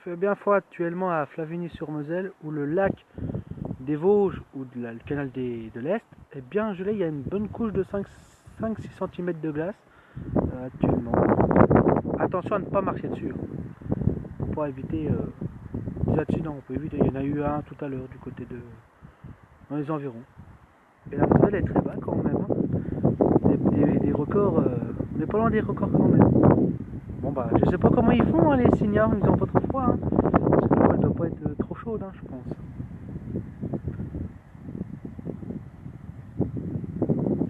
fait bien froid actuellement à Flavigny-sur-Moselle, où le lac des Vosges ou le canal de l'Est est bien gelé. Il y a une bonne couche de 5-6 cm de glace actuellement. Attention à ne pas marcher dessus, pour éviter des accidents. On peut éviter. Il y en a eu un tout à l'heure du côté de dans les environs. Et la Moselle est très bas quand même. Des records, on n'est pas loin des records quand même. Bon bah je sais pas comment ils font les signares, ils ont pas trop froid. Parce que l'eau elle doit pas être trop chaude je pense.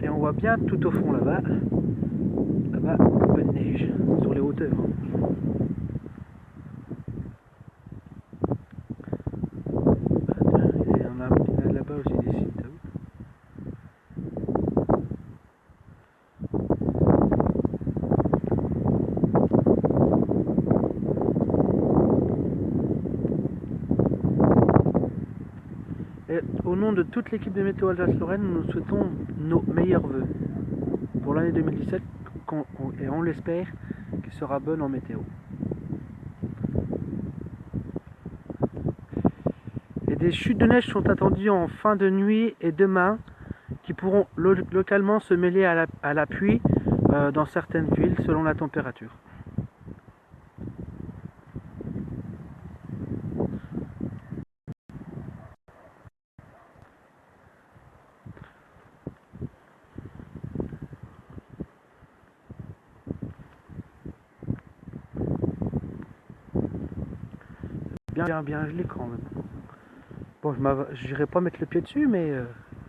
Et on voit bien tout au fond là-bas, un peu de neige sur les hauteurs. Et on a là-bas aussi des sites. Et au nom de toute l'équipe de Météo Alsace-Lorraine, nous souhaitons nos meilleurs voeux pour l'année 2017 et on l'espère qu'elle sera bonne en météo. Et des chutes de neige sont attendues en fin de nuit et demain qui pourront localement se mêler à la pluie dans certaines villes selon la température. Bien gelé quand même. Bon, je n'irai pas mettre le pied dessus, mais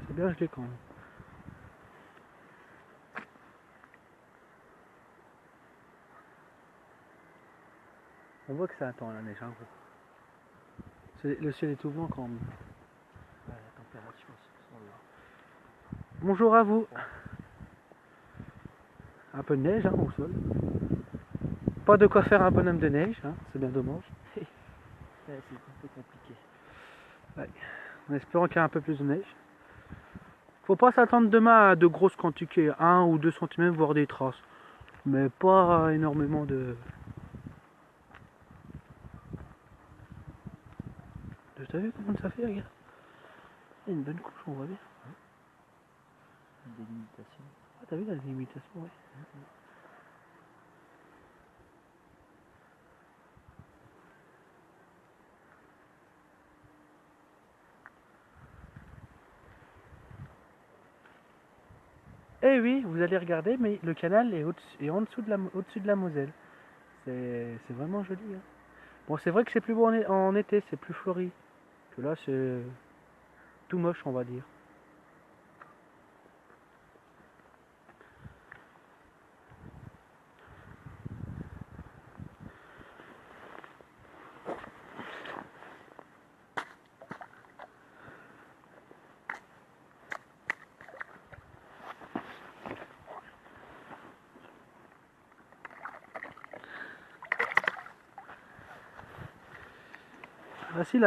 c'est bien gelé quand même. On voit que ça attend la neige, hein, le ciel est tout blanc quand même. Ouais, la température, Bonjour à vous. Un peu de neige au sol. Pas de quoi faire un bonhomme de neige, c'est bien dommage. ouais, c'est un peu compliqué. Ouais. En espérant qu'il y ait un peu plus de neige. Faut pas s'attendre demain à de grosses quantités, 1 ou 2 cm voire des traces. Mais pas énormément de... T'as vu comment ça fait, regarde? Il y a une bonne couche, on voit bien. Une délimitation. Ah, t'as vu la délimitation, ouais. Eh oui, vous allez regarder, mais le canal est en dessous au-dessus de la Moselle. C'est vraiment joli. Bon, c'est vrai que c'est plus beau en été, c'est plus fleuri. Que là, c'est tout moche, on va dire. Voici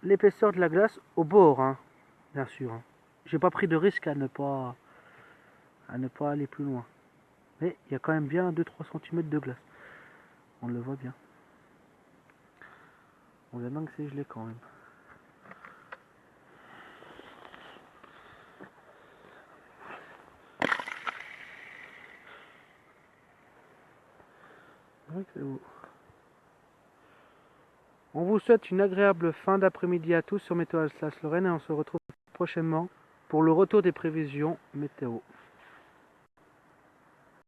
l'épaisseur de la glace au bord, bien sûr. J'ai pas pris de risque à ne pas aller plus loin. Mais il y a quand même bien 2-3 cm de glace. On le voit bien. On voit bien que c'est gelé quand même. On vous souhaite une agréable fin d'après-midi à tous sur Météo Alsace-Lorraine et on se retrouve prochainement pour le retour des prévisions météo.